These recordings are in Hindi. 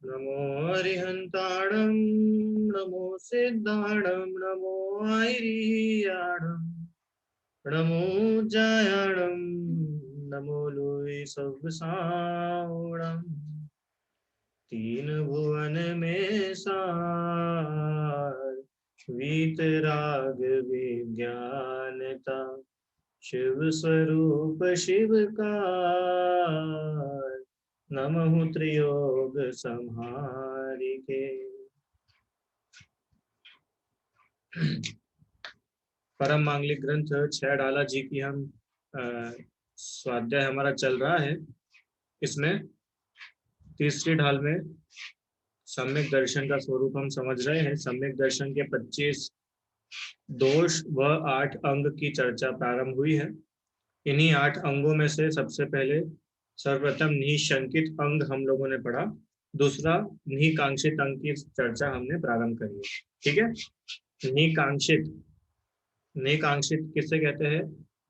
नमो अरिहंताणं नमो सिद्धाणं नमो आयरियाणं नमो जायाणं नमो लुई सबसावणं तीन भुवन में सार वीतराग विज्ञानता शिव स्वरूप शिव का नमः त्रियोग संहारिके। परम मांगलिक ग्रंथ 6 डाला जी की हम स्वाध्याय हमारा चल रहा है। इसमें तीसरी ढाल में सम्यक दर्शन का स्वरूप हम समझ रहे हैं। सम्यक दर्शन के 25 दोष व 8 अंग की चर्चा प्रारंभ हुई है। इन्हीं 8 अंगों में से सबसे पहले सर्वप्रथम निशंकित अंग हम लोगों ने पढ़ा, दूसरा निकांक्षित अंग की चर्चा हमने प्रारंभ करी है। ठीक है। निकांक्षित, निकांक्षित किसे कहते हैं?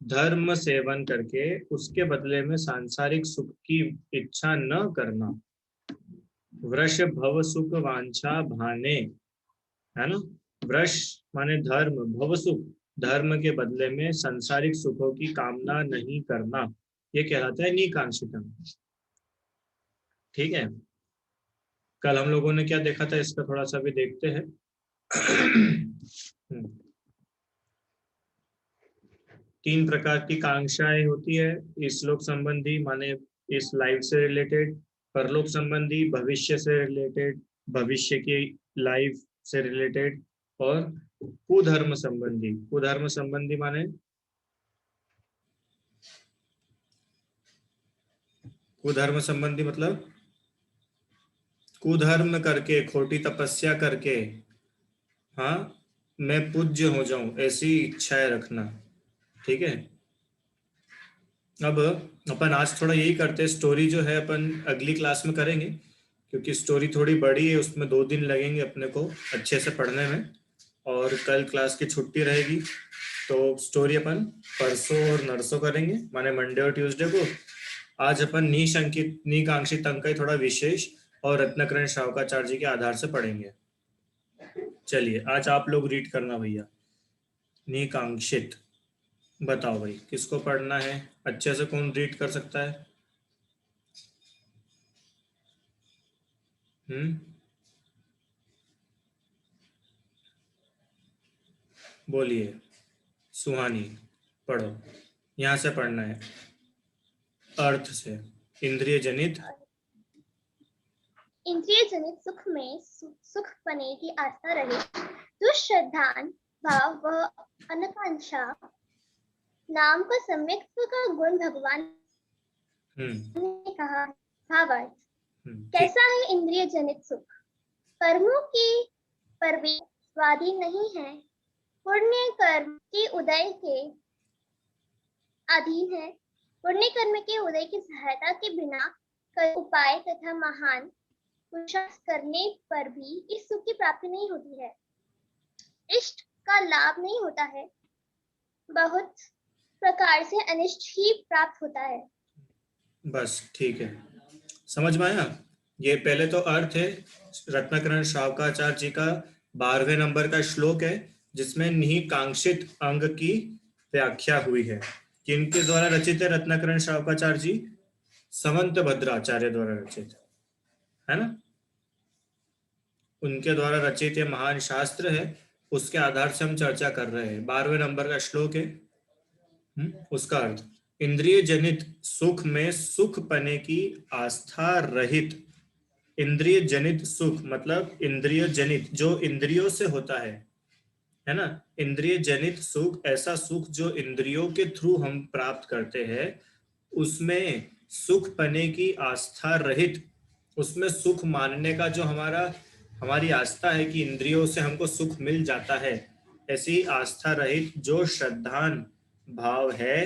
धर्म सेवन करके उसके बदले में सांसारिक सुख की इच्छा न करना। वृष भव सुख वांछा भाने, है ना। वृष माने धर्म, भव सुख धर्म के बदले में सांसारिक सुखों की कामना नहीं करना, ये कहलाता है निकांक्षित। ठीक है। कल हम लोगों ने क्या देखा था, इसका थोड़ा सा भी देखते हैं। तीन प्रकार की कांक्षाएं होती है, इस लोक संबंधी माने इस लाइफ से रिलेटेड, परलोक संबंधी भविष्य से रिलेटेड, भविष्य की लाइफ से रिलेटेड, और कुधर्म संबंधी। कुधर्म संबंधी माने कुधर्म संबंधी मतलब कुधर्म करके, खोटी तपस्या करके, हाँ, मैं पूज्य हो जाऊं ऐसी इच्छाएं रखना। ठीक है। अब अपन आज थोड़ा यही करते हैं, स्टोरी जो है अपन अगली क्लास में करेंगे, क्योंकि स्टोरी थोड़ी बड़ी है, उसमें 2 दिन लगेंगे अपने को अच्छे से पढ़ने में, और कल क्लास की छुट्टी रहेगी। तो स्टोरी अपन परसों और नरसों करेंगे, माने मंडे और ट्यूसडे को। आज अपन निशंकित निकांक्षित अंक का थोड़ा विशेष और रत्नकरण शावकाचार्य जी के आधार से पढ़ेंगे। चलिए आज आप लोग रीड करना भैया। निकांक्षित, बताओ भाई किसको पढ़ना है, अच्छे से कौन रीड कर सकता है? बोलिए। सुहानी, पढ़ो। यहाँ से पढ़ना है, अर्थ से। इंद्रिय जनित, इंद्रिय जनित सुख में सुख पने की आस्था रहे, दुष्श्रद्धान भाव व अनकांक्षा नाम का सम्यक्त्व का गुण भगवान ने कहा। भावार्थ, कैसा है इंद्रिय जनित सुख? कर्मों की परवेश स्वाधीन नहीं है, पुण्य कर्म के उदय के अधीन है। पुण्य कर्म के उदय की सहायता के बिना उपाय तथा महान पुरुषार्थ करने पर भी इस सुख की प्राप्ति नहीं होती है। इष्ट का लाभ नहीं होता है, बहुत प्रकार से अनिष्ट ही प्राप्त होता है। बस ठीक है, समझ में आया। ये पहले तो अर्थ है, रत्नाकरण शावकाचार्य जी का 12वें नंबर का श्लोक है, जिसमें निकांक्षित अंग की व्याख्या हुई है। किनके द्वारा रचित है रत्नाकरण शावकाचार्य जी? समंत भद्राचार्य द्वारा रचित है ना। उनके द्वारा रचित ये महान शास्त्र है, उसके आधार से हम चर्चा कर रहे हैं। 12वें नंबर का श्लोक है। उसका अर्थ, इंद्रिय जनित सुख में सुख पने की आस्था रहित। इंद्रिय जनित सुख मतलब इंद्रिय जनित जो इंद्रियों से होता है ना। इंद्रिय जनित सुख, ऐसा सुख जो इंद्रियों के थ्रू हम प्राप्त करते हैं, उसमें सुख पने की आस्था रहित, उसमें सुख मानने का जो हमारी आस्था है कि इंद्रियों से हमको सुख मिल जाता है, ऐसी आस्था रहित जो श्रद्धान भाव है,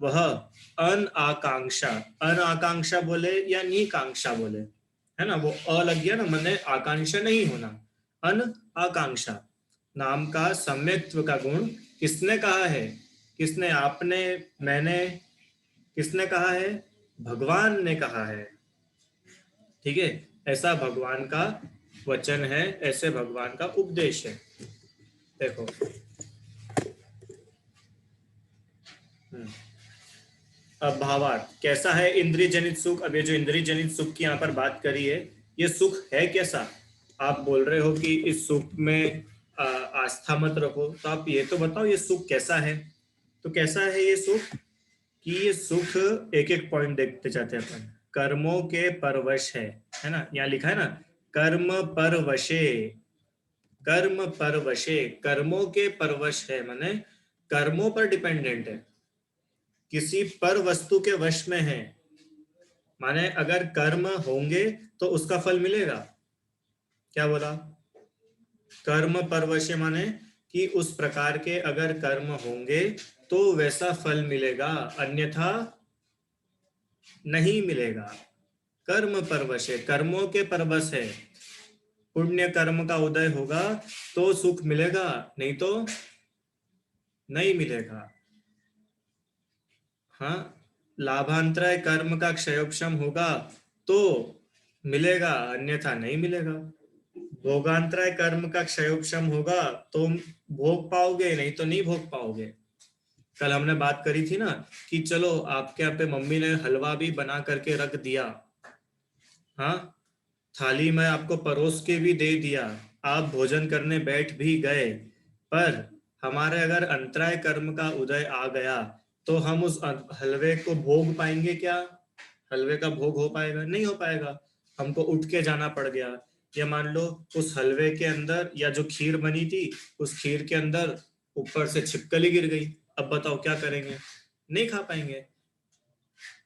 वह अनाकांक्षा, अनाकांक्षा बोले या निकांक्षा बोले, है ना, वो अ लग गया ना, मैंने आकांक्षा नहीं होना, अन आकांक्षा नाम का सम्यक्त्व का गुण किसने कहा है? किसने? आपने, मैंने, किसने कहा है? भगवान ने कहा है। ठीक है। ऐसा भगवान का वचन है, ऐसे भगवान का उपदेश है। देखो अब भावार्थ कैसा है इंद्रिय जनित सुख। अब ये जो इंद्रिय जनित सुख की यहाँ पर बात करी है, ये सुख है कैसा। आप बोल रहे हो कि इस सुख में आस्था मत रखो, तो आप ये तो बताओ ये सुख कैसा है। तो कैसा है ये सुख कि ये सुख, एक एक पॉइंट देखते जाते हैं अपन। कर्मों के परवश है ना, यहाँ लिखा है ना, कर्म परवशे, कर्म परवशे, कर्मों के परवश है, माने कर्मों पर डिपेंडेंट है, किसी पर वस्तु के वश में है। माने अगर कर्म होंगे तो उसका फल मिलेगा। क्या बोला, कर्म परवश माने कि उस प्रकार के अगर कर्म होंगे तो वैसा फल मिलेगा, अन्यथा नहीं मिलेगा। कर्म परवश है, कर्मों के परवश है। पुण्य कर्म का उदय होगा तो सुख मिलेगा, नहीं तो नहीं मिलेगा। हाँ, लाभांतराय कर्म का क्षयोक्षम होगा तो मिलेगा, अन्यथा नहीं मिलेगा। भोगांतराय कर्म का क्षयोक्षम होगा तो भोग पाओगे, नहीं तो नहीं भोग पाओगे। कल हमने बात करी थी ना कि चलो आपके यहाँ पे मम्मी ने हलवा भी बना करके रख दिया, हाँ, थाली में आपको परोस के भी दे दिया, आप भोजन करने बैठ भी गए, पर हमारे अगर अंतराय कर्म का उदय आ गया तो हम उस हलवे को भोग पाएंगे क्या। हलवे का भोग हो पाएगा, नहीं हो पाएगा। हमको उठ के जाना पड़ गया, या मान लो उस हलवे के अंदर या जो खीर बनी थी उस खीर के अंदर ऊपर से छिपकली गिर गई, अब बताओ क्या करेंगे, नहीं खा पाएंगे।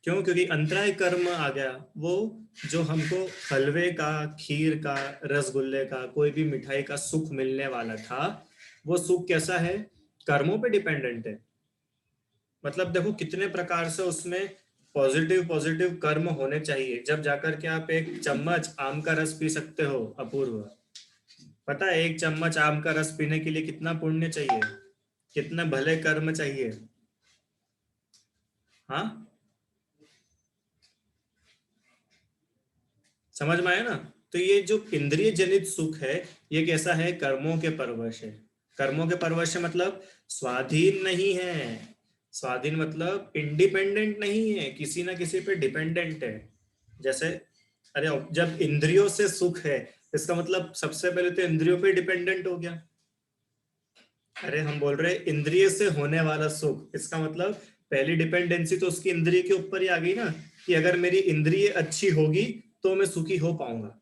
क्यों, क्योंकि अंतराय कर्म आ गया। वो जो हमको हलवे का, खीर का, रसगुल्ले का, कोई भी मिठाई का सुख मिलने वाला था, वो सुख कैसा है, कर्मों पे डिपेंडेंट है। मतलब देखो कितने प्रकार से उसमें पॉजिटिव पॉजिटिव कर्म होने चाहिए, जब जाकर के आप एक चम्मच आम का रस पी सकते हो। अपूर्व, पता है एक चम्मच आम का रस पीने के लिए कितना पुण्य चाहिए, कितने भले कर्म चाहिए। हाँ, समझ में आया ना। तो ये जो इंद्रिय जनित सुख है, ये कैसा है, कर्मों के परवश है। कर्मों के परवश है मतलब स्वाधीन नहीं है। स्वाधीन मतलब इंडिपेंडेंट नहीं है, किसी ना किसी पे डिपेंडेंट है। जैसे अरे जब इंद्रियों से सुख है, इसका मतलब सबसे पहले तो इंद्रियों पे डिपेंडेंट हो गया। अरे हम बोल रहे इंद्रिय से होने वाला सुख, इसका मतलब पहली डिपेंडेंसी तो उसकी इंद्रिय के ऊपर ही आ गई ना, कि अगर मेरी इंद्रिय अच्छी होगी तो मैं सुखी हो पाऊंगा।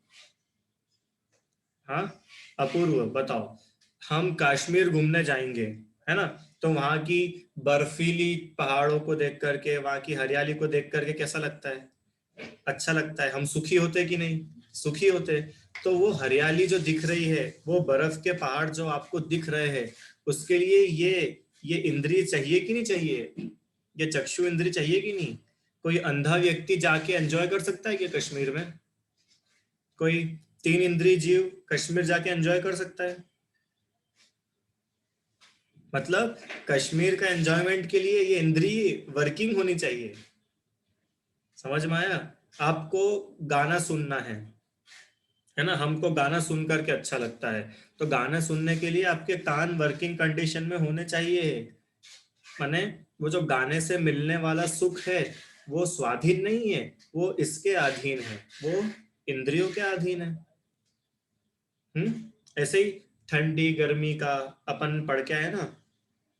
हाँ, अपूर्व बताओ, हम कश्मीर घूमने जाएंगे, है ना, तो वहां की बर्फीली पहाड़ों को देख करके, वहां की हरियाली को देख करके कैसा लगता है, अच्छा लगता है। हम सुखी होते कि नहीं, सुखी होते। तो वो हरियाली जो दिख रही है, वो बर्फ के पहाड़ जो आपको दिख रहे हैं, उसके लिए ये इंद्रिय चाहिए कि नहीं चाहिए, ये चक्षु इंद्रिय चाहिए कि नहीं। कोई अंधा व्यक्ति जाके एंजॉय कर सकता है कि कश्मीर में, कोई तीन इंद्रिय जीव कश्मीर जाके एंजॉय कर सकता है। मतलब कश्मीर का एंजॉयमेंट के लिए ये इंद्रिय वर्किंग होनी चाहिए। समझ में आया। आपको गाना सुनना है ना, हमको गाना सुन करके अच्छा लगता है, तो गाना सुनने के लिए आपके कान वर्किंग कंडीशन में होने चाहिए। माने वो जो गाने से मिलने वाला सुख है, वो स्वाधीन नहीं है, वो इसके अधीन है, वो इंद्रियों के अधीन है। ऐसे ही ठंडी गर्मी का अपन पढ़ के आए ना,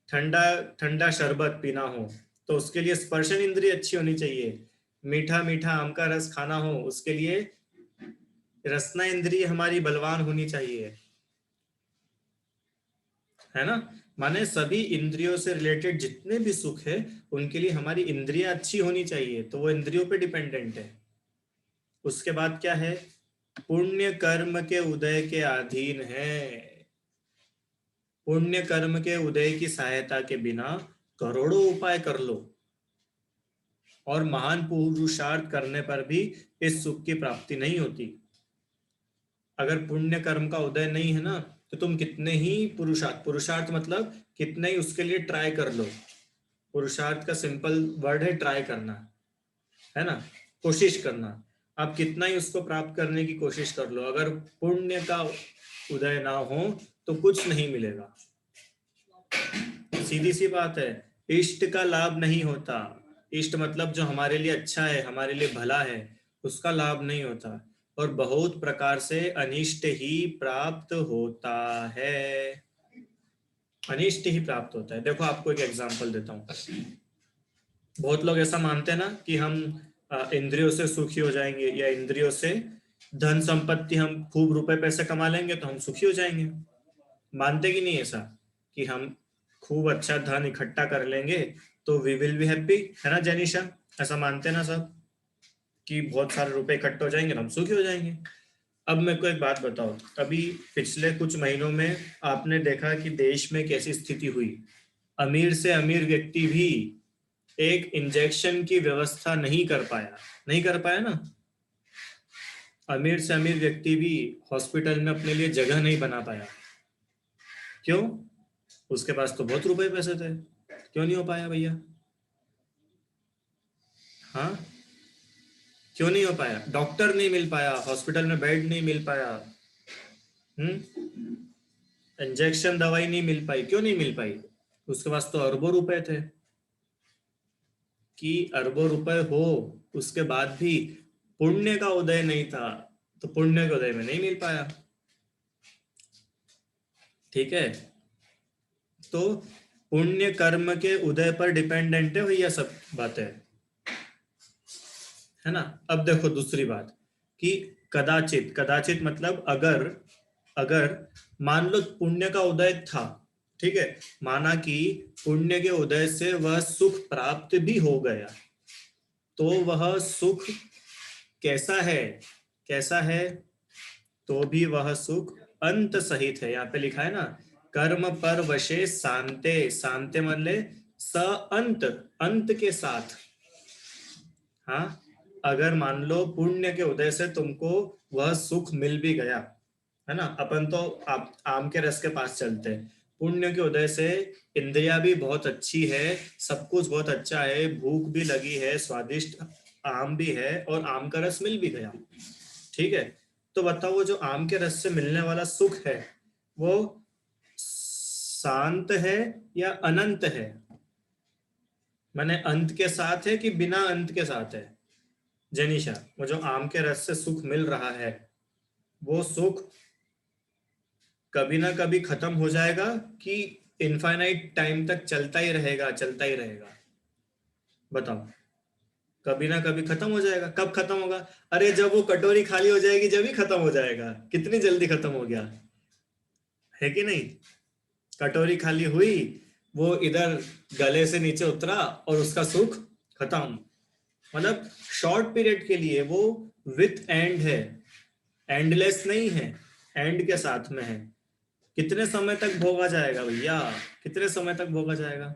ठंडा ठंडा शरबत पीना हो तो उसके लिए स्पर्शन इंद्रिय अच्छी होनी चाहिए। मीठा मीठा आम का रस खाना हो उसके लिए रसना इंद्रिय हमारी बलवान होनी चाहिए, है ना। माने सभी इंद्रियों से रिलेटेड जितने भी सुख है, उनके लिए हमारी इंद्रियां अच्छी होनी चाहिए, तो वो इंद्रियों पे डिपेंडेंट है। उसके बाद क्या है, पुण्य कर्म के उदय के अधीन है। पुण्य कर्म के उदय की सहायता के बिना करोड़ों उपाय कर लो और महान पुरुषार्थ करने पर भी इस सुख की प्राप्ति नहीं होती। अगर पुण्य कर्म का उदय नहीं है ना, तो तुम कितने ही पुरुषार्थ, पुरुषार्थ मतलब कितने ही उसके लिए ट्राई कर लो। पुरुषार्थ का सिंपल वर्ड है ट्राई करना, है ना, कोशिश करना। आप कितना ही उसको प्राप्त करने की कोशिश कर लो, अगर पुण्य का उदय ना हो तो कुछ नहीं मिलेगा। सीधी सी बात है, इष्ट का लाभ नहीं होता। इष्ट मतलब जो हमारे लिए अच्छा है, हमारे लिए भला है, उसका लाभ नहीं होता, और बहुत प्रकार से अनिष्ट ही प्राप्त होता है। अनिष्ट ही प्राप्त होता है। देखो आपको एक एग्जांपल देता हूँ। बहुत लोग ऐसा मानते हैं ना कि हम इंद्रियों से सुखी हो जाएंगे, या इंद्रियों से धन संपत्ति, हम खूब रुपए पैसे कमा लेंगे तो हम सुखी हो जाएंगे। मानते कि नहीं ऐसा, कि हम खूब अच्छा धन इकट्ठा कर लेंगे तो वी विल बी हैप्पी, है ना जैनिशा? ऐसा मानते हैं ना सब, कि बहुत सारे रुपए इकट्ठे हो जाएंगे तो हम सुखी हो जाएंगे। अब मेरे को एक बात बताओ, अभी पिछले कुछ महीनों में आपने देखा कि देश में कैसी स्थिति हुई। अमीर से अमीर व्यक्ति भी एक इंजेक्शन की व्यवस्था नहीं कर पाया। नहीं कर पाया ना। अमीर से अमीर व्यक्ति भी हॉस्पिटल में अपने लिए जगह नहीं बना पाया। क्यों? उसके पास तो बहुत रुपए पैसे थे। क्यों नहीं हो पाया भैया? हाँ, क्यों नहीं हो पाया? डॉक्टर नहीं मिल पाया, हॉस्पिटल में बेड नहीं मिल पाया, इंजेक्शन दवाई नहीं मिल पाई। क्यों नहीं मिल पाई? उसके पास तो अरबों रुपए थे। कि अरबों रुपए हो, उसके बाद भी पुण्य का उदय नहीं था, तो पुण्य के उदय में नहीं मिल पाया। ठीक है, तो पुण्य कर्म के उदय पर डिपेंडेंट है भैया सब बातें, है ना? अब देखो दूसरी बात, कि कदाचित, कदाचित मतलब अगर, अगर मान लो पुण्य का उदय था, ठीक है, माना कि पुण्य के उदय से वह सुख प्राप्त भी हो गया, तो वह सुख कैसा है? कैसा है? तो भी वह सुख अंत सहित है। यहाँ पे लिखा है ना, कर्म पर वशे शांते, शांते मतलब स अंत, अंत के साथ। हाँ, अगर मान लो पुण्य के उदय से तुमको वह सुख मिल भी गया, है ना, अपन तो आप आम के रस के पास चलते हैं। पुण्य के उदय से इंद्रिया भी बहुत अच्छी है, सब कुछ बहुत अच्छा है, भूख भी लगी है, स्वादिष्ट आम भी है, और आम का रस मिल भी गया, ठीक है। तो बताओ, वो जो आम के रस से मिलने वाला सुख है, वो शांत है या अनंत है? माने अंत के साथ है कि बिना अंत के साथ है? जनीशा, वो जो आम के रस से सुख मिल रहा है, वो सुख कभी ना कभी खत्म हो जाएगा, कि इनफाइनाइट टाइम तक चलता ही रहेगा, चलता ही रहेगा? बताओ। कभी ना कभी खत्म हो जाएगा। कब खत्म होगा? अरे जब वो कटोरी खाली हो जाएगी, जब ही खत्म हो जाएगा। कितनी जल्दी खत्म हो गया, है कि नहीं? कटोरी खाली हुई, वो इधर गले से नीचे उतरा, और उसका सुख खत्म। मतलब शॉर्ट पीरियड के लिए वो विथ एंड है, एंडलेस नहीं है, एंड के साथ में है। कितने समय तक भोगा जाएगा भैया? कितने समय तक भोगा जाएगा?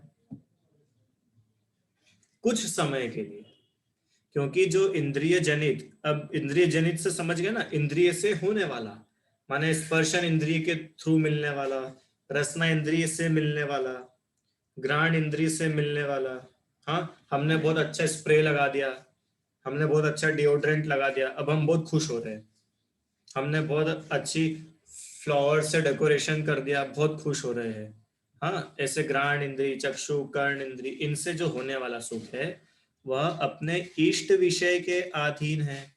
कुछ समय के लिए। क्योंकि जो इंद्रिय जनित, अब इंद्रिय जनित से समझ गए ना, इंद्रिय से होने वाला, माने स्पर्शन इंद्रिय के थ्रू मिलने वाला, रसना इंद्रिय से मिलने वाला, घ्राण इंद्रिय से मिलने वाला। हाँ, हमने बहुत अच्छा स्प्रे लगा दिया, हमने बहुत अच्छा डिओड्रेंट लगा दिया, अब हम बहुत खुश हो रहे हैं। हमने बहुत अच्छी फ्लावर से डेकोरेशन कर दिया, बहुत खुश हो रहे हैं। हाँ, ऐसे घ्राण इंद्री, चक्षु, कर्ण इंद्री, इनसे जो होने वाला सुख है, वह अपने इष्ट विषय के अधीन है।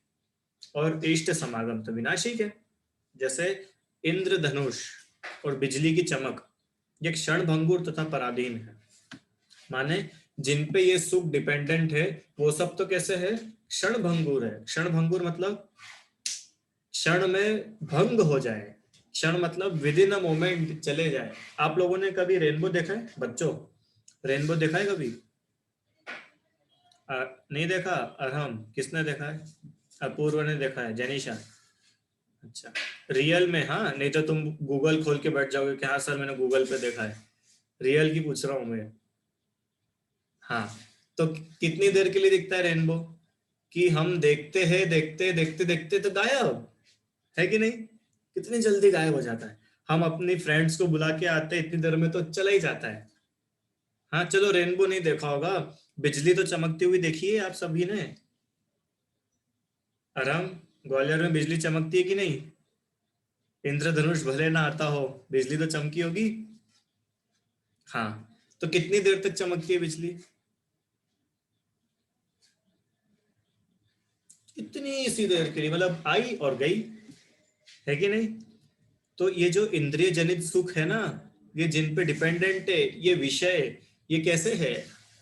और इष्ट समागम तो विनाशिक है। जैसे इंद्रधनुष और बिजली की चमक, ये क्षण भंगुर तथा पराधीन है। माने जिन पे ये सुख डिपेंडेंट है, वो सब तो कैसे है? क्षण भंगुर है। क्षण भंगुर मतलब क्षण में भंग हो जाए। क्षण मतलब विद इन अ मोमेंट चले जाए। आप लोगों ने कभी रेनबो देखा है बच्चों? रेनबो देखा है कभी? नहीं देखा? अरहम, किसने देखा है? अपूर्व ने देखा है। जनीशा, अच्छा। रियल में? हाँ, नहीं तो तुम गूगल खोल के बैठ जाओगे कि हाँ सर मैंने गूगल पे देखा है। रियल की पूछ रहा हूँ मैं। हाँ, तो कितनी देर के लिए दिखता है रेनबो? कि हम देखते हैं, देखते देखते देखते तो गायब, है कि नहीं? कितनी जल्दी गायब हो जाता है। हम अपनी फ्रेंड्स को बुला के आते हैं, इतनी देर में तो चला ही जाता है। हाँ चलो, रेनबो नहीं देखा होगा, बिजली तो चमकती हुई देखी है आप सभी ने। आराम। ग्वालियर में बिजली चमकती है कि नहीं? इंद्रधनुष भले ना आता हो, बिजली तो चमकी होगी। हाँ, तो कितनी देर तक चमकती है बिजली? इतनी सी देर के लिए, मतलब आई और गई, है कि नहीं? तो ये जो इंद्रिय जनित सुख है ना, ये जिन पे डिपेंडेंट है, ये विषय, ये कैसे है?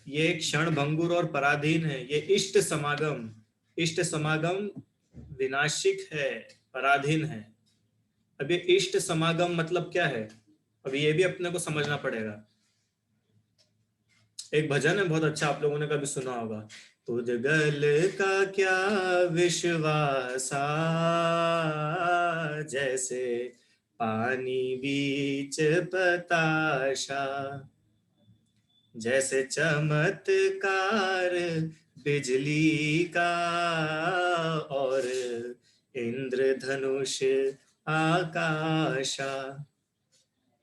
ये क्षण भंगुर और पराधीन है। ये इष्ट समागम, इष्ट समागम विनाशिक है, पराधीन है। अब ये इष्ट समागम मतलब क्या है? अब ये भी अपने को समझना पड़ेगा। एक भजन है बहुत अच्छा, आप लोगों ने कभी सुना होगा। तुझगल का क्या विश्वासा, जैसे पानी बीच बताशा, जैसे चमत्कार बिजली का, और इंद्रधनुष आकाशा।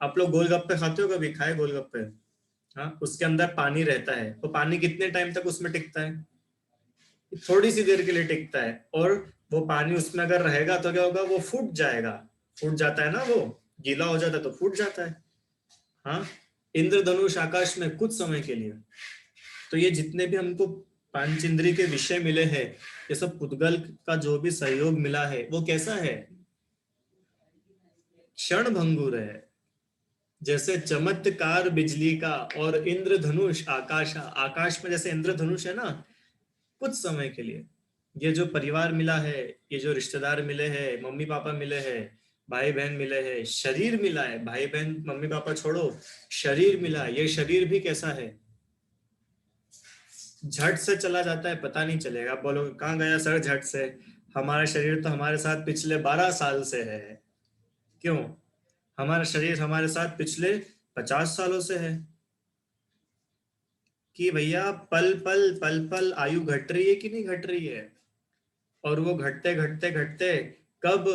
आप लोग गोलगप्पे खाते हो? कभी खाए गोलगप्पे? हाँ, उसके अंदर पानी रहता है, तो पानी कितने टाइम तक उसमें टिकता है? थोड़ी सी देर के लिए टिकता है, और वो पानी उसमें अगर रहेगा तो क्या होगा? वो फूट जाएगा। फूट जाता है ना, वो गीला हो जाता है तो फूट जाता है। हाँ, इंद्रधनुष आकाश में कुछ समय के लिए। तो ये जितने भी हमको पांच इंद्रिय के विषय मिले हैं, ये सब पुद्गल का जो भी सहयोग मिला है, वो कैसा है? क्षण भंगुर है। जैसे चमत्कार बिजली का और इंद्रधनुष आकाश, आकाश में जैसे इंद्रधनुष है ना, कुछ समय के लिए। ये जो परिवार मिला है, ये जो रिश्तेदार मिले हैं, मम्मी पापा मिले हैं, भाई बहन मिले हैं, शरीर मिला है, भाई बहन मम्मी पापा छोड़ो, शरीर मिला है। ये शरीर भी कैसा है? झट से चला जाता है, पता नहीं चलेगा। आप बोलोगे कहाँ गया सर झट से? हमारा शरीर तो हमारे साथ पिछले 12 साल से है। क्यों? हमारा शरीर हमारे साथ पिछले 50 सालों से है। कि भैया पल पल पल पल आयु घट रही है कि नहीं घट रही है? और वो घटते घटते घटते कब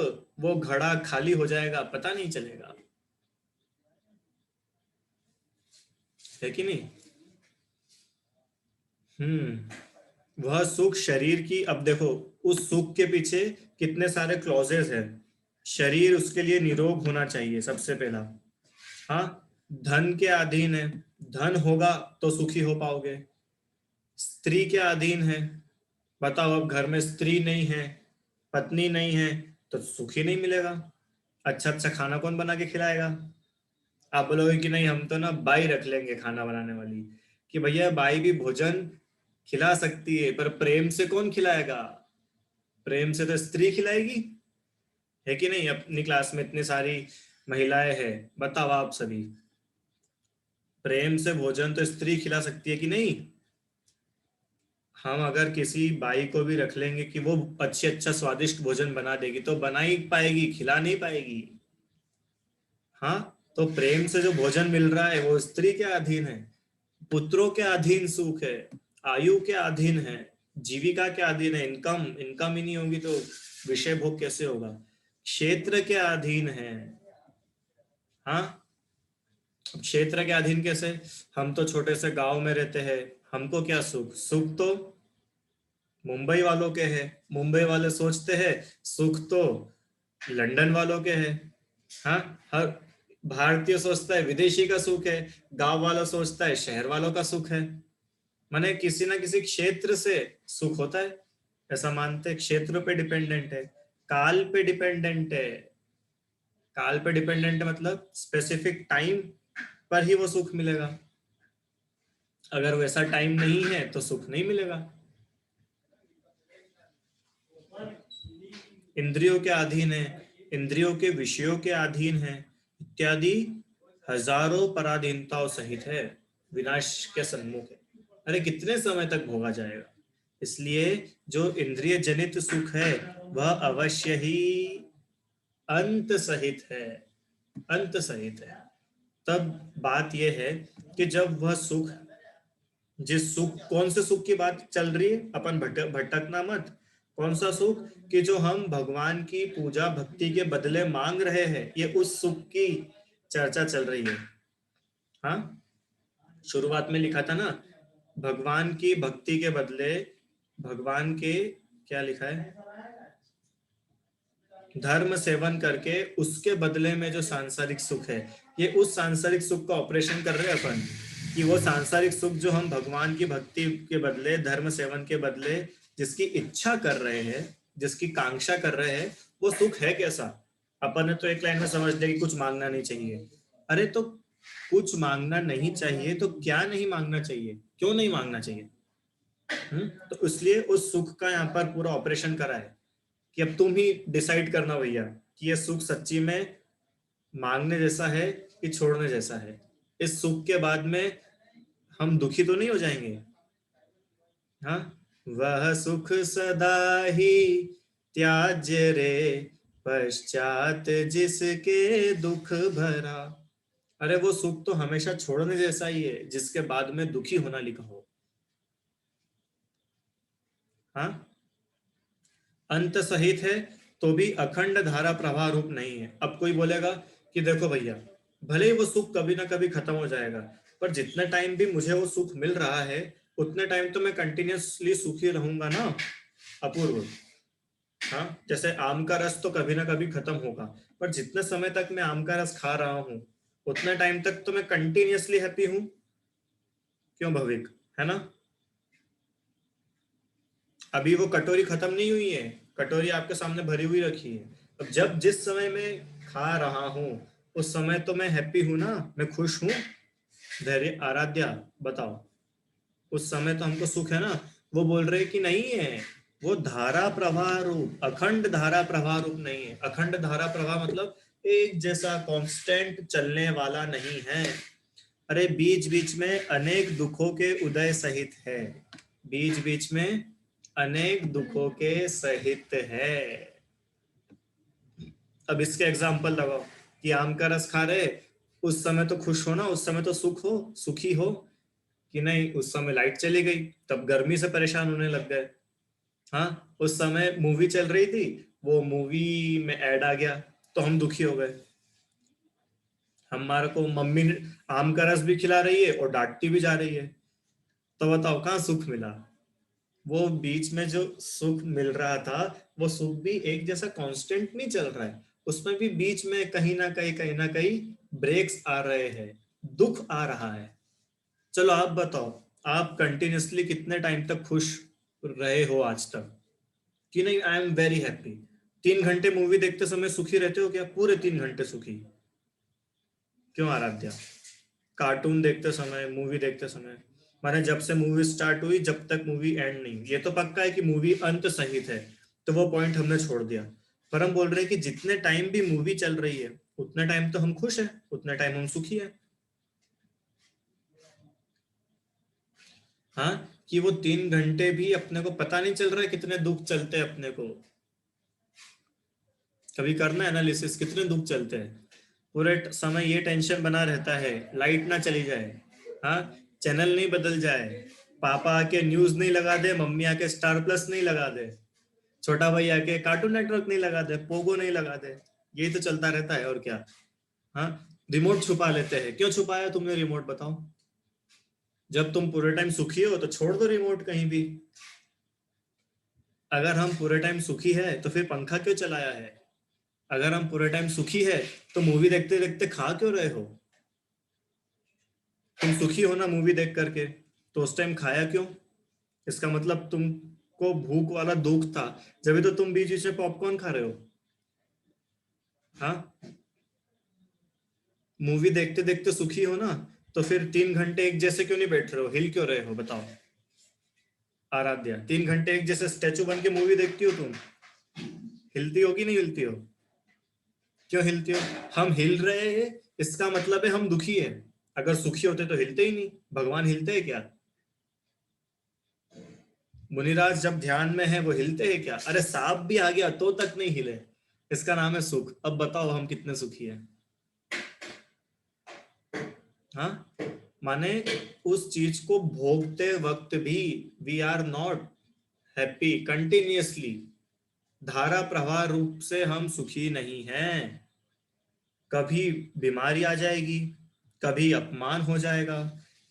वो घड़ा खाली हो जाएगा पता नहीं चलेगा, है कि नहीं? वह सुख शरीर की, अब देखो, उस सुख के पीछे कितने सारे क्लॉजेस हैं। शरीर उसके लिए निरोग होना चाहिए सबसे पहला। हाँ, धन के अधीन है, धन होगा तो सुखी हो पाओगे। स्त्री के अधीन है, बताओ अब घर में स्त्री नहीं है, पत्नी नहीं है, तो सुखी नहीं मिलेगा। अच्छा अच्छा खाना कौन बना के खिलाएगा? आप बोलोगे कि नहीं हम तो ना बाई रख लेंगे खाना बनाने वाली। कि भैया बाई भी भोजन खिला सकती है, पर प्रेम से कौन खिलाएगा? प्रेम से तो स्त्री खिलाएगी, है कि नहीं? अपनी क्लास में इतनी सारी महिलाएं हैं, बताओ आप सभी, प्रेम से भोजन तो स्त्री खिला सकती है कि नहीं? हम अगर किसी बाई को भी रख लेंगे कि वो अच्छी अच्छा स्वादिष्ट भोजन बना देगी, तो बना ही पाएगी, खिला नहीं पाएगी। हाँ, तो प्रेम से जो भोजन मिल रहा है वो स्त्री के अधीन है। पुत्रों के अधीन सुख है, आयु के अधीन है, जीविका के अधीन है। इनकम इनकम ही नहीं होगी तो विषय भोग कैसे होगा? क्षेत्र के अधीन है। हाँ, अब क्षेत्र के अधीन कैसे? हम तो छोटे से गांव में रहते हैं, हमको क्या सुख? सुख तो मुंबई वालों के हैं। मुंबई वाले सोचते हैं सुख तो लंदन वालों के हैं। हाँ, हर भारतीय सोचता है विदेशी का सुख है, गांव वाला सोचता है शहर वालों का सुख है। माने किसी ना किसी क्षेत्र से सुख होता है, ऐसा मानते हैं। क्षेत्र पे डिपेंडेंट है, काल पे डिपेंडेंट है। काल पे डिपेंडेंट है मतलब स्पेसिफिक टाइम पर ही वो सुख मिलेगा। अगर वैसा टाइम नहीं है तो सुख नहीं मिलेगा। इंद्रियों के अधीन है, इंद्रियों के विषयों के अधीन है, इत्यादि हजारों पराधीनताओं सहित है, विनाश के सन्मुख है। अरे कितने समय तक भोगा जाएगा? इसलिए जो इंद्रिय जनित सुख है वह अवश्य ही अंत सहित है, अंत सहित है। तब बात यह है कि जब वह सुख, जिस सुख, कौन से सुख की बात चल रही है, अपन भटकना मत। कौन सा सुख? कि जो हम भगवान की पूजा भक्ति के बदले मांग रहे हैं, ये उस सुख की चर्चा चल रही है। हाँ, शुरुआत में लिखा था ना, भगवान की भक्ति के बदले, भगवान के, क्या लिखा है? धर्म सेवन करके उसके बदले में जो सांसारिक सुख है, ये उस सांसारिक सुख का ऑपरेशन कर रहे हैं अपन, कि वो सांसारिक सुख जो हम भगवान की भक्ति के बदले, धर्म सेवन के बदले जिसकी इच्छा कर रहे हैं, जिसकी कांक्षा कर रहे हैं, वो सुख है कैसा। अपन ने तो एक लाइन में समझ लिया कि कुछ मांगना नहीं चाहिए। अरे तो कुछ मांगना नहीं चाहिए तो क्या नहीं मांगना चाहिए, क्यों नहीं मांगना चाहिए? तो इसलिए उस सुख का यहाँ पर पूरा ऑपरेशन करा है कि अब तुम ही डिसाइड करना भैया कि ये सुख सच्ची में मांगने जैसा है कि छोड़ने जैसा है। इस सुख के बाद में हम दुखी तो नहीं हो जाएंगे। हाँ, वह सुख सदा ही त्याज्य रे, पश्चात जिसके दुख भरा। अरे वो सुख तो हमेशा छोड़ने जैसा ही है जिसके बाद में दुखी होना लिखा हो। हाँ, अंत सहित है तो भी अखंड धारा प्रवाह रूप नहीं है। अब कोई बोलेगा कि देखो भैया, भले ही वो सुख कभी ना कभी खत्म हो जाएगा, पर जितने टाइम भी मुझे वो सुख मिल रहा है उतने टाइम तो मैं कंटिन्यूअसली सुखी रहूंगा ना। अपूर्व। हाँ, जैसे आम का रस तो कभी ना कभी खत्म होगा, पर जितने समय तक मैं आम का रस खा रहा हूँ उतने टाइम तक तो मैं कंटिन्यूअसली हैप्पी हूँ। क्यों भविक, है ना? अभी वो कटोरी खत्म नहीं हुई है, कटोरी आपके सामने भरी हुई रखी है। अब जब जिस समय में खा रहा हूँ उस समय तो मैं हैप्पी हूं ना, मैं खुश हूँ। धैर्य आराध्या, बताओ, उस समय तो हमको सुख है ना। वो बोल रहे कि नहीं है, वो धारा प्रवाह रूप, अखंड धारा प्रवाह रूप नहीं है। अखंड धारा प्रवाह मतलब एक जैसा कांस्टेंट चलने वाला नहीं है। अरे बीच बीच में अनेक दुखों के उदय सहित है, बीच बीच में अनेक दुखों के सहित है। अब इसके एग्जाम्पल लगाओ कि आम का रस खा रहे, उस समय तो खुश हो ना, उस समय तो सुख हो, सुखी हो कि नहीं? उस समय लाइट चली गई तब गर्मी से परेशान होने लग गए। हाँ, उस समय मूवी चल रही थी, वो मूवी में ऐड आ गया तो हम दुखी हो गए। हमारे को मम्मी आम का रस भी खिला रही है और डांटती भी जा रही है, तो बताओ कहाँ सुख मिला? वो बीच में जो सुख मिल रहा था वो सुख भी एक जैसा कांस्टेंट नहीं चल रहा है, उसमें भी बीच में कहीं ना कहीं ब्रेक्स आ रहे हैं, दुख आ रहा है। चलो आप बताओ, आप कंटिन्यूअसली कितने टाइम तक खुश रहे हो आज तक? कि नहीं, आई एम वेरी हैप्पी। 3 घंटे मूवी देखते समय सुखी रहते हो क्या? पूरे 3 घंटे सुखी? क्यों आराध्या? कार्टून देखते समय, मूवी देखते समय, माने जब से मूवी स्टार्ट हुई जब तक मूवी एंड नहीं, ये तो पक्का है कि मूवी अंत सहित है, तो वो पॉइंट हमने छोड़ दिया। पर हम बोल रहे हैं कि जितने टाइम भी मूवी चल रही है उतने टाइम तो हम खुश हैं, उतने टाइम हम सुखी हैं। हाँ, कि वो 3 घंटे भी अपने को पता नहीं चल रहा है कितने दुख चलते हैं अपने को। कभी करना एनालिसिस, कितने दुख चलते हैं। पूरे समय ये टेंशन बना रहता है लाइट ना चली जाए, हाँ, चैनल नहीं बदल जाए, पापा आके न्यूज नहीं लगा दे, मम्मी आके स्टार प्लस नहीं लगा दे, छोटा भाई आके कार्टून नेटवर्क नहीं लगा दे, पोगो नहीं लगा दे। यही तो चलता रहता है और क्या। हाँ, रिमोट छुपा लेते हैं। क्यों छुपाया तुमने रिमोट, बताओ? जब तुम पूरे टाइम सुखी हो तो छोड़ दो रिमोट कहीं भी। अगर हम पूरे टाइम सुखी है तो फिर पंखा क्यों चलाया है? अगर हम पूरे टाइम सुखी है तो मूवी देखते देखते खा क्यों रहे हो? तुम सुखी हो ना मूवी देख करके, तो उस टाइम खाया क्यों? इसका मतलब तुमको भूख वाला दुख था, जब तो तुम बीच बीच में पॉपकॉर्न खा रहे हो। हाँ, मूवी देखते देखते सुखी हो ना, तो फिर 3 घंटे एक जैसे क्यों नहीं बैठ रहे हो, हिल क्यों रहे हो, बताओ? आराध्या, 3 घंटे एक जैसे स्टैचू बन के मूवी देखती हो तुम, हिलती हो कि नहीं हिलती हो? क्यों हिलती हो? हम हिल रहे हैं इसका मतलब है हम दुखी है। अगर सुखी होते तो हिलते ही नहीं। भगवान हिलते हैं क्या? मुनिराज जब ध्यान में है वो हिलते हैं क्या? अरे सांप भी आ गया तो तक नहीं हिले, इसका नाम है सुख। अब बताओ हम कितने सुखी हैं? हाँ, माने उस चीज को भोगते वक्त भी we are not happy continuously. धारा प्रवाह रूप से हम सुखी नहीं हैं। कभी बीमारी आ जाएगी, कभी अपमान हो जाएगा,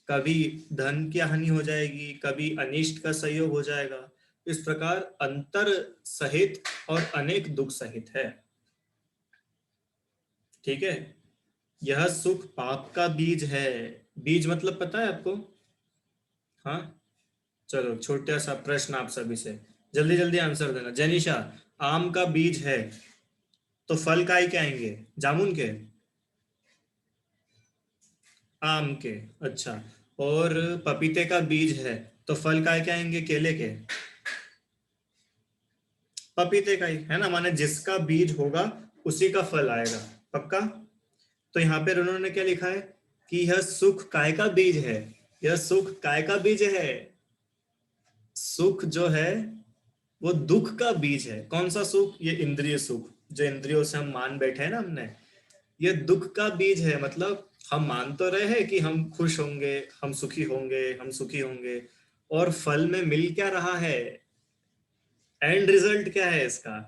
कभी धन की हानि हो जाएगी, कभी अनिष्ट का सहयोग हो जाएगा। इस प्रकार अंतर सहित और अनेक दुख सहित है। ठीक है, यह सुख पाप का बीज है। बीज मतलब पता है आपको? हाँ, चलो छोटा सा प्रश्न आप सभी से, जल्दी जल्दी आंसर देना। जनीशा, आम का बीज है तो फल काय के आएंगे? जामुन के? आम के। अच्छा, और पपीते का बीज है तो फल काय के आएंगे? केले के? पपीते का ही है ना, माने जिसका बीज होगा उसी का फल आएगा, पक्का? तो यहाँ पे उन्होंने क्या लिखा है कि यह सुख काय का बीज है। यह सुख काय का बीज है? सुख जो है वो दुख का बीज है। कौन सा सुख? ये इंद्रिय सुख, जो इंद्रियों से हम मान बैठे हैं ना हमने, ये दुख का बीज है। मतलब हम मान तो रहे हैं कि हम खुश होंगे, हम सुखी होंगे, हम सुखी होंगे, और फल में मिल क्या रहा है? एंड रिजल्ट क्या है इसका?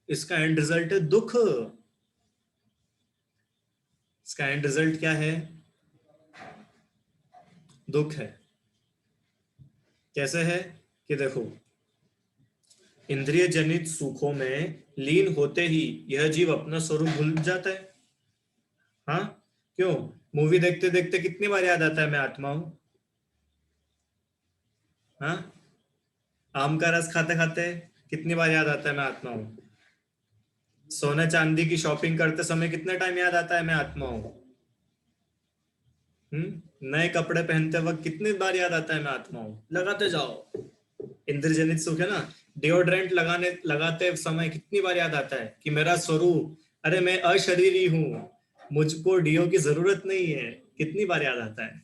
इसका एंड रिजल्ट है दुख। इसका एंड रिजल्ट क्या है? दुख है। कैसे है? कि देखो, इंद्रिय जनित सुखों में लीन होते ही यह जीव अपना स्वरूप भूल जाता है। हाँ, क्यों? मूवी देखते देखते कितनी बार याद आता है मैं आत्मा हूं? हाँ, आम का रस खाते खाते कितनी बार याद आता है मैं आत्मा हूं? सोने चांदी की शॉपिंग करते समय कितने टाइम याद आता है मैं आत्मा हूं? नए कपड़े पहनते वक्त कितनी बार याद आता है मैं आत्मा हूं? लगाते जाओ। इंद्रजनित सुख है ना। डिओड्रेंट लगाते समय कितनी बार याद आता है कि मेरा स्वरूप, अरे मैं अशरीरी हूं, मुझको डीओ की जरूरत नहीं है। कितनी बार याद आता है?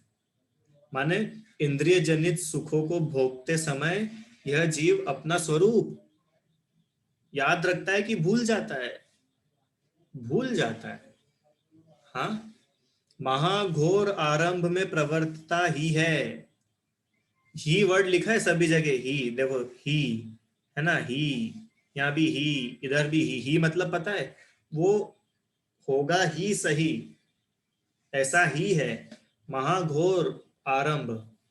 माने इंद्रिय जनित सुखों को भोगते समय यह जीव अपना स्वरूप याद रखता है कि भूल जाता है? भूल जाता है। हाँ, महाघोर आरंभ में प्रवर्तता ही है। ही वर्ड लिखा है सभी जगह, ही देखो, ही है ना, ही, यहाँ भी ही, इधर भी ही मतलब पता है, वो होगा ही सही, ऐसा ही है। महाघोर आरंभ,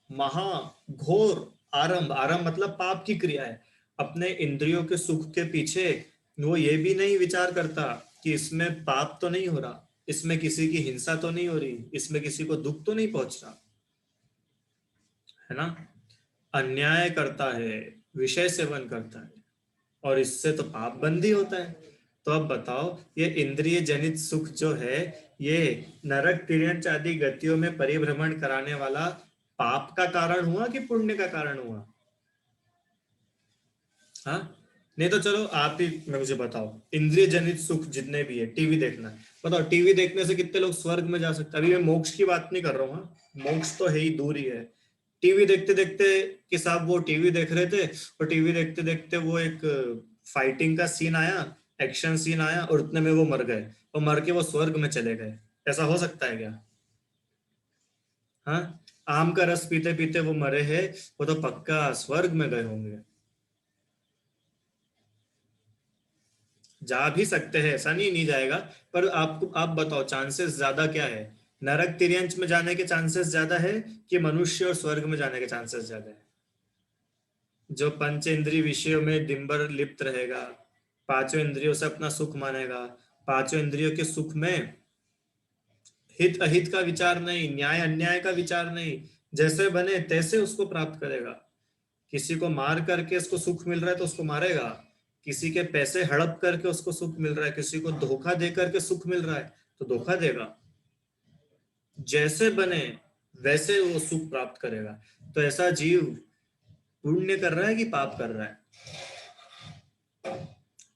महाघोर आरंभ, आरंभ मतलब पाप की क्रिया है। अपने इंद्रियों के सुख के पीछे वो ये भी नहीं विचार करता कि इसमें पाप तो नहीं हो रहा, इसमें किसी की हिंसा तो नहीं हो रही, इसमें किसी को दुख तो नहीं पहुंच रहा, है ना। अन्याय करता है, विषय सेवन करता है, और इससे तो पाप बंदी होता है। तो अब बताओ, ये इंद्रिय जनित सुख जो है, ये नरक तिर्यंच आदि गतियों में परिभ्रमण कराने वाला पाप का कारण हुआ कि पुण्य का कारण हुआ? हाँ, नहीं तो चलो आप ही मुझे बताओ, इंद्रिय जनित सुख जितने भी है, टीवी देखना, बताओ टीवी देखने से कितने लोग स्वर्ग में जा सकते हैं? अभी मैं मोक्ष की बात नहीं कर रहा हूँ, हाँ? मोक्ष तो है ही, दूर ही है। टीवी देखते देखते कि साहब वो टीवी देख रहे थे, और टीवी देखते देखते वो एक फाइटिंग का सीन आया, एक्शन सीन आया, और उतने में वो मर गए, और मर के वो स्वर्ग में चले गए। ऐसा हो सकता है क्या? हाँ, आम का रस पीते पीते वो मरे हैं, वो तो पक्का स्वर्ग में गए होंगे। जा भी सकते हैं, ऐसा नहीं जाएगा, पर आपको आप बताओ चांसेस ज्यादा क्या है? नरक तिर्यंच में जाने के चांसेस ज्यादा है कि मनुष्य और स्वर्ग में जाने के चांसेस ज्यादा है? जो पंच इंद्रिय विषयों में दिनभर लिप्त रहेगा, पांचों इंद्रियों से अपना सुख मानेगा, पांचों इंद्रियों के सुख में हित अहित का विचार नहीं, न्याय अन्याय का विचार नहीं, जैसे बने तैसे उसको प्राप्त करेगा। किसी को मार करके उसको सुख मिल रहा है तो उसको मारेगा, किसी के पैसे हड़प करके उसको सुख मिल रहा है, किसी को धोखा दे करके सुख मिल रहा है तो धोखा देगा। जैसे बने वैसे वो सुख प्राप्त करेगा। तो ऐसा जीव पुण्य कर रहा है कि पाप कर रहा है,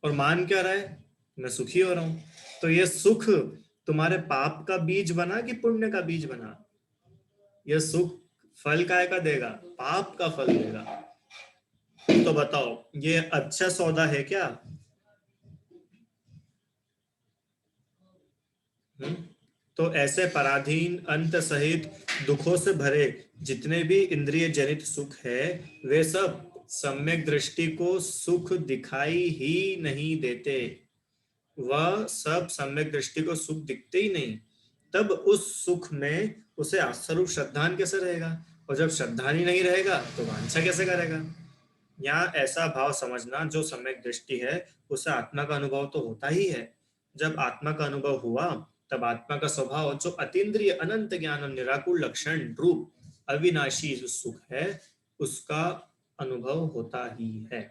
और मान क्या रहा है? मैं सुखी हो रहा हूं। तो ये सुख तुम्हारे पाप का बीज बना कि पुण्य का बीज बना? यह सुख फल काय का देगा? पाप का फल देगा। तो बताओ, ये अच्छा सौदा है क्या? हम्म? तो ऐसे पराधीन अंत सहित दुखों से भरे जितने भी इंद्रिय जनित सुख है, वे सब सम्यक दृष्टि को सुख दिखाई ही नहीं देते। वह सब सम्यक दृष्टि को सुख दिखते ही नहीं, तब उस सुख में उसे आस्वरूप श्रद्धान कैसे रहेगा? और जब श्रद्धान ही नहीं रहेगा तो वांछा कैसे करेगा? यहाँ ऐसा भाव समझना, जो सम्यक दृष्टि है उसे आत्मा का अनुभव तो होता ही है, जब आत्मा का अनुभव हुआ तब आत्मा का स्वभाव जो अतीन्द्रिय अनंत ज्ञानम निराकुल लक्षण रूप अविनाशी जो सुख है उसका अनुभव होता ही है।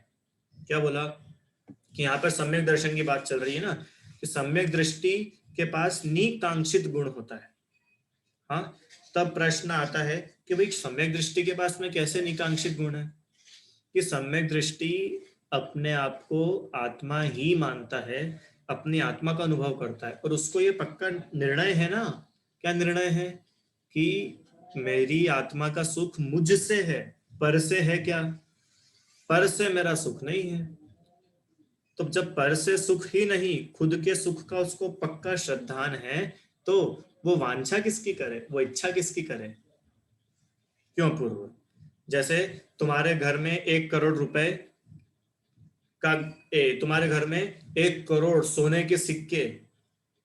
क्या बोला कि यहाँ पर सम्यक दर्शन की बात चल रही है ना, कि सम्यक दृष्टि के पास निकांक्षित गुण होता है। हाँ, तब प्रश्न आता है कि भाई सम्यक दृष्टि के पास में कैसे निकांक्षित गुण है? कि सम्यक दृष्टि अपने आप को आत्मा ही मानता है, अपनी आत्मा का अनुभव करता है, और उसको ये पक्का निर्णय है ना, क्या निर्णय है कि मेरी आत्मा का सुख मुझसे है, पर से है क्या? पर से मेरा सुख नहीं है। तो जब पर से सुख ही नहीं, खुद के सुख का उसको पक्का श्रद्धान है, तो वो वांछा किसकी करे, वो इच्छा किसकी करे? क्यों पूर्व? जैसे तुम्हारे घर में 1 करोड़ रुपए का तुम्हारे घर में 1 करोड़ सोने के सिक्के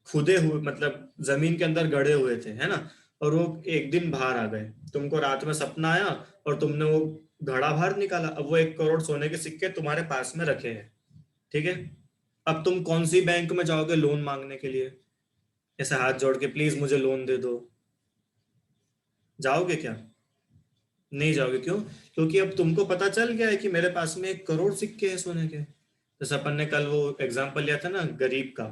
खुदे हुए, मतलब जमीन के अंदर गड़े हुए थे, है ना, और वो एक दिन बाहर आ गए, तुमको रात में सपना आया और तुमने वो घड़ा बाहर निकाला, अब वो 1 करोड़ सोने के सिक्के तुम्हारे पास में रखे हैं, ठीक है। अब तुम कौन सी बैंक में जाओगे लोन मांगने के लिए? ऐसे हाथ जोड़ के प्लीज मुझे लोन दे दो, जाओगे क्या? नहीं जाओगे। क्यों? क्योंकि अब तुमको पता चल गया है कि मेरे पास में 1 करोड़ सिक्के हैं सोने के। जैसे अपन ने कल वो एग्जाम्पल लिया था ना गरीब का,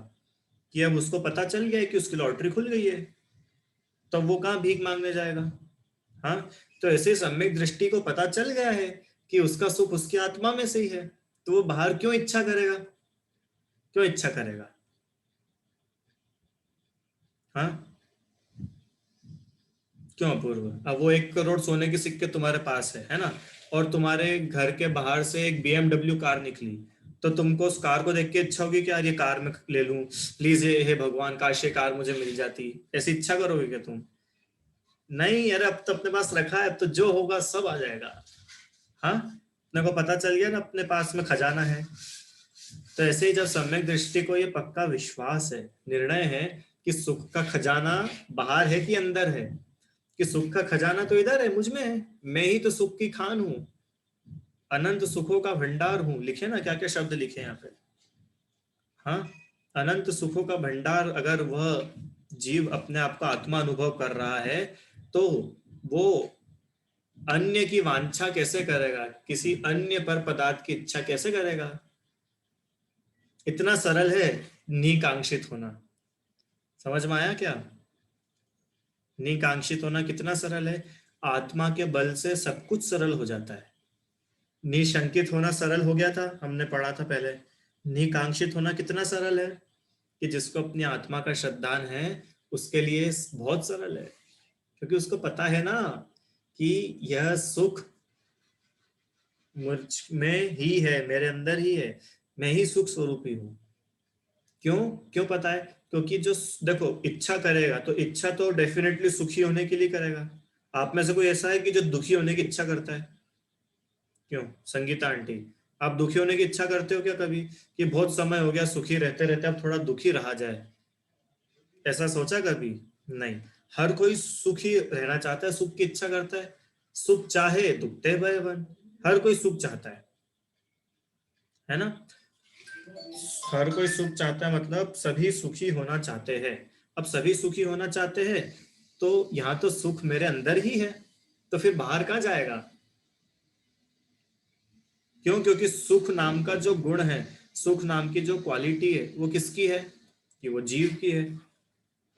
कि अब उसको पता चल गया है कि उसकी लॉटरी खुल गई है, तो वो कहाँ भीख मांगने जाएगा? हाँ, तो ऐसे सम्यक दृष्टि को पता चल गया है कि उसका सुख उसकी आत्मा में से ही है, तो वो बाहर क्यों इच्छा करेगा? क्यों इच्छा करेगा? हाँ, क्यों अपूर्व? अब वो 1 करोड़ सोने के सिक्के तुम्हारे पास है ना, और तुम्हारे घर के बाहर से एक BMW कार निकली, तो तुमको उस कार को देख के इच्छा होगी कि यार ये कार मैं ले लूं, प्लीज हे भगवान काश ये कार मुझे मिल जाती, ऐसी इच्छा करोगे क्या तुम? नहीं यार, अब तो अपने पास रखा है, अब तो जो होगा सब आ जाएगा। हाँ, अपने को पता चल गया ना अपने पास में खजाना है। तो ऐसे ही जब सम्यक दृष्टि को ये पक्का विश्वास है, निर्णय है कि सुख का खजाना बाहर है कि अंदर है, कि सुख का खजाना तो इधर है, मुझ में है, मैं ही तो सुख की खान हूं, अनंत सुखों का भंडार हूं। लिखे ना क्या क्या शब्द लिखे यहाँ पे। हाँ, अनंत सुखों का भंडार अगर वह जीव अपने आप का आत्मा अनुभव कर रहा है, तो वो अन्य की वांछा कैसे करेगा, किसी अन्य पर पदार्थ की इच्छा कैसे करेगा? इतना सरल है निकांक्षित होना। समझ में आया क्या? निकांक्षित होना कितना सरल है। आत्मा के बल से सब कुछ सरल हो जाता है। निशंकित होना सरल हो गया था, हमने पढ़ा था पहले। निकांक्षित होना कितना सरल है, कि जिसको अपनी आत्मा का श्रद्धान है उसके लिए बहुत सरल है, क्योंकि उसको पता है ना कि यह सुख मुझ में ही है, मेरे अंदर ही है, मैं ही सुख स्वरूप ही हूँ। क्यों? क्यों पता है? क्योंकि जो देखो इच्छा करेगा तो इच्छा तो डेफिनेटली सुखी होने के लिए करेगा। आप में से कोई ऐसा है कि जो दुखी होने की इच्छा करता है? क्यों संगीता आंटी, आप दुखी होने की इच्छा करते हो क्या कभी, कि बहुत समय हो गया सुखी रहते रहते अब थोड़ा दुखी रहा जाए? ऐसा सोचा कभी? नहीं। हर कोई सुखी रहना चाहता है, सुख की इच्छा करता है। सुख चाहे दुखते भय बन, हर कोई सुख चाहता है ना। हर कोई सुख चाहता है, मतलब सभी सुखी होना चाहते हैं। अब सभी सुखी होना चाहते हैं, तो यहाँ तो सुख मेरे अंदर ही है, तो फिर बाहर कहाँ जाएगा? क्यों? क्योंकि सुख नाम का जो गुण है, सुख नाम की जो क्वालिटी है, वो किसकी है? कि वो जीव की है।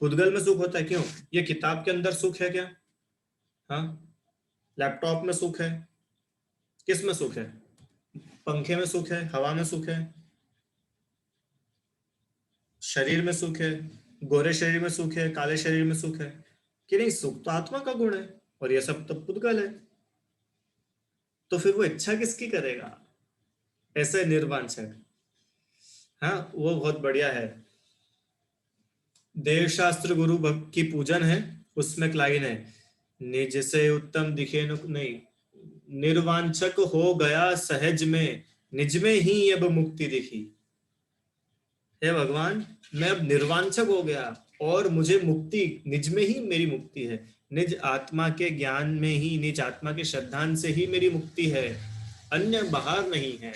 भूतगल में सुख होता है। क्यों? ये किताब के अंदर सुख है क्या? हाँ, लैपटॉप में सुख है, किस में सुख है? पंखे में सुख है, हवा में सुख है, शरीर में सुख है, गोरे शरीर में सुख है, काले शरीर में सुख है, कि नहीं? सुख तो आत्मा का गुण है, और ये सब तो पुद्गल है, तो फिर वो इच्छा किसकी करेगा? ऐसे निर्वांछक। हाँ, वो बहुत बढ़िया है। देव शास्त्र गुरु भक्त की पूजन है, उसमें एक लाइन है, निज से उत्तम दिखे न नहीं, निर्वांछक हो गया सहज में, निज में ही अब मुक्ति दिखी। हे भगवान, मैं अब निर्वांछक हो गया और मुझे मुक्ति निज में ही, मेरी मुक्ति है, निज आत्मा के ज्ञान में ही, निज आत्मा के श्रद्धान से ही मेरी मुक्ति है, अन्य बाहर नहीं है।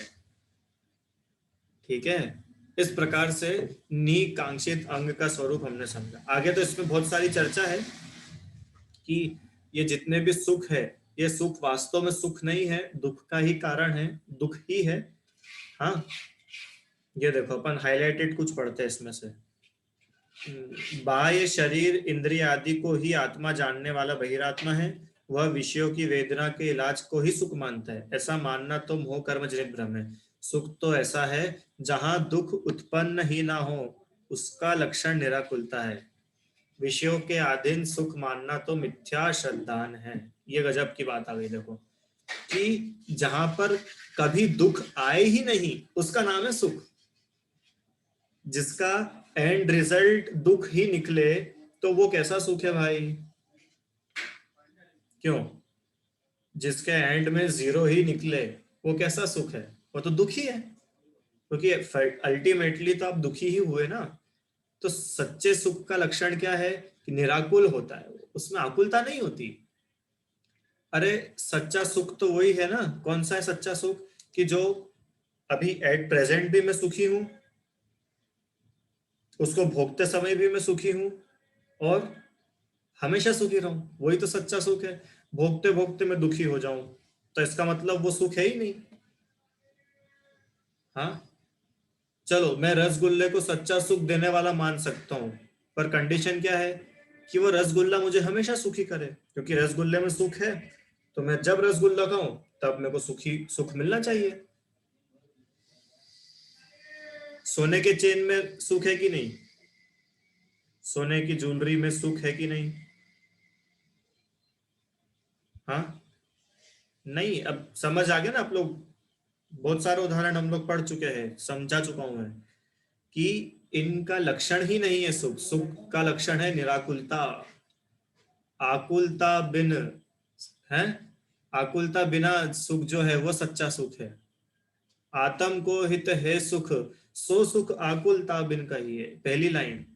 ठीक है, इस प्रकार से निकांक्षित अंग का स्वरूप हमने समझा। आगे तो इसमें बहुत सारी चर्चा है कि ये जितने भी सुख है, ये सुख वास्तव में सुख नहीं है, दुख का ही कारण है, दुख ही है। हाँ, ये देखो अपन हाईलाइटेड कुछ पढ़ते हैं इसमें से। बाह्य शरीर इंद्रिय आदि को ही आत्मा जानने वाला बहिरात्मा है, वह विषयों की वेदना के इलाज को ही सुख मानता है। ऐसा मानना तो मोह कर्म जनित भ्रम है। सुख तो ऐसा है जहां दुख उत्पन्न ही ना हो, उसका लक्षण निराकुलता है। विषयों के अधीन सुख मानना तो मिथ्या श्रद्धान है। ये गजब की बात आ गई देखो, कि जहां पर कभी दुख आए ही नहीं उसका नाम है सुख। जिसका एंड रिजल्ट दुख ही निकले तो वो कैसा सुख है भाई? क्यों? जिसके एंड में जीरो ही निकले वो कैसा सुख है? वो तो दुखी है, क्योंकि अल्टीमेटली तो आप दुखी ही हुए ना। तो सच्चे सुख का लक्षण क्या है? कि निराकुल होता है, उसमें आकुलता नहीं होती। अरे सच्चा सुख तो वही है ना। कौन सा है सच्चा सुख? कि जो अभी एट प्रेजेंट भी मैं सुखी हूं, उसको भोगते समय भी मैं सुखी हूं, और हमेशा सुखी रहूं, वही तो सच्चा सुख है। भोगते भोगते मैं दुखी हो जाऊं तो इसका मतलब वो सुख है ही नहीं। हाँ, चलो मैं रसगुल्ले को सच्चा सुख देने वाला मान सकता हूँ, पर कंडीशन क्या है? कि वो रसगुल्ला मुझे हमेशा सुखी करे, क्योंकि रसगुल्ले में सुख है। तो मैं जब रसगुल्ला खाऊं तब मेरे को सुख मिलना चाहिए। सोने के चेन में सुख है कि नहीं? सोने की ज्वेलरी में सुख है कि नहीं? हाँ, नहीं। अब समझ आ गया ना आप लोग? बहुत सारे उदाहरण हम लोग पढ़ चुके हैं, समझा चुका हूं मैं कि इनका लक्षण ही नहीं है सुख। सुख का लक्षण है निराकुलता। आकुलता बिन है, आकुलता बिना सुख जो है वो सच्चा सुख है। आत्म को हित है सुख, सो सुख आकुलता बिन कहिए, पहली लाइन।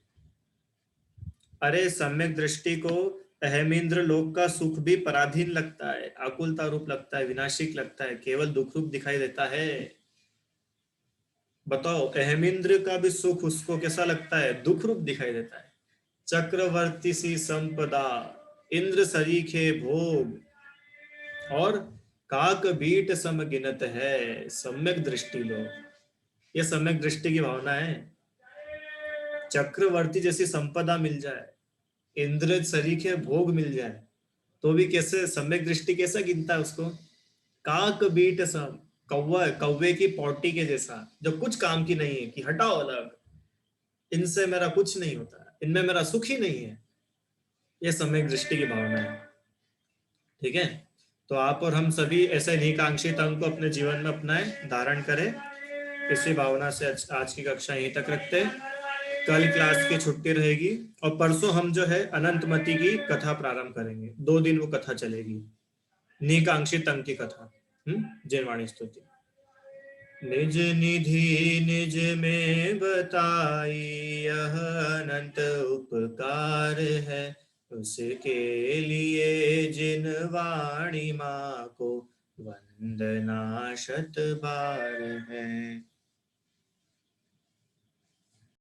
अरे सम्यक दृष्टि को अहमेंद्र लोक का सुख भी पराधीन लगता है, आकुलता रूप लगता है, विनाशिक लगता है, केवल दुख रूप दिखाई देता है। बताओ, अहमेंद्र का भी सुख उसको कैसा लगता है? दुख रूप दिखाई देता है। चक्रवर्ती सी संपदा, इंद्र सरीखे भोग, और काक बीट सम गिनत है, सम्यक दृष्टि लो। ये सम्यक दृष्टि की भावना है। चक्रवर्ती जैसी संपदा मिल जाए, इंद्र सरीखे भोग मिल जाए, तो भी कैसे सम्यक दृष्टि कैसा गिनता है उसको? काक बीट सम, कौवा कौवे की पौटी के जैसा, जो कुछ काम की नहीं है, कि हटाओ अलग, इनसे मेरा कुछ नहीं होता, इनमें मेरा सुख ही नहीं है। ये सम्यक दृष्टि की भावना है। ठीक है, तो आप और हम सभी ऐसे निकांक्षित अंग को अपने जीवन में अपनाएं, धारण करें। इसी भावना से आज की कक्षा यहीं तक रखते हैं। कल क्लास की छुट्टी रहेगी, और परसों हम जो है अनंतमति की कथा प्रारंभ करेंगे। 2 दिन वो कथा चलेगी, निकांक्षित अंग की कथा। जयवाणी स्तुति। निज निधि निज में बताई, यह अनंत उपकार है, उसके लिए जिन वाणी माँ को वंदना शत बार है।